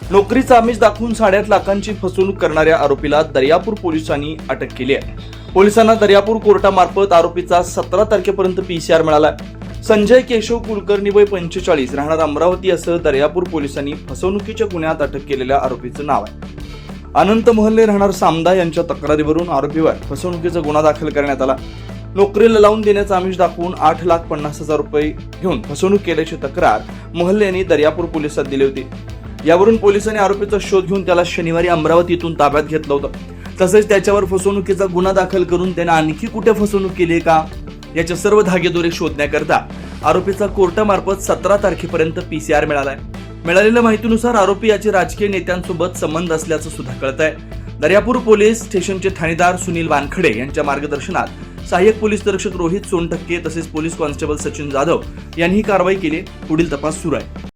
नोकरीचा आमिष दाखवून 8.5 लाखांची फसवणूक करणाऱ्या आरोपीला दर्यापूर पोलिसांनी अटक केली आहे। पोलिसांना दर्यापूर कोर्टामार्फत आरोपीचा 17 तारखेपर्यंत पीसीआर मिळाला। संजय केशव कुलकर्णी वय 45 राहणार अमरावती असं दर्यापूर पोलिसांनी फसवणुकीच्या गुन्ह्यात अटक केलेल्या आरोपीचं नाव आहे। अनंत महल्ले राहणार सामदा यांच्या तक्रारीवरून आरोपीवर फसवणुकीचा गुन्हा दाखल करण्यात आला। नोकरीला लावून देण्याचा आमिष दाखवून 8,50,000 रुपये घेऊन फसवणूक केल्याची तक्रार महल्ले यांनी दर्यापूर पोलिसात दिली होती। यावरून पोलिसांनी आरोपीचा शोध घेऊन त्याला शनिवारी अमरावतीतून ताब्यात घेतलं होतं। तसेच त्याच्यावर फसवणुकीचा गुन्हा दाखल करून त्याने आणखी कुठे फसवणूक केली आहे का याचे सर्व धागेदोरे शोधण्याकरता आरोपीचा कोर्टामार्फत 17 तारखेपर्यंत पीसीआर मिळालाय। मिळालेल्या माहितीनुसार आरोपी याचे राजकीय नेत्यांसोबत संबंध असल्याचं सुद्धा कळत आहे। दर्यापूर पोलीस स्टेशनचे ठाणेदार सुनील वानखडे यांच्या मार्गदर्शनात सहाय्यक पोलीस निरीक्षक रोहित सोनटक्के तसेच पोलीस कॉन्स्टेबल सचिन जाधव यांनी ही कारवाई केली। पुढील तपास सुरू आहे।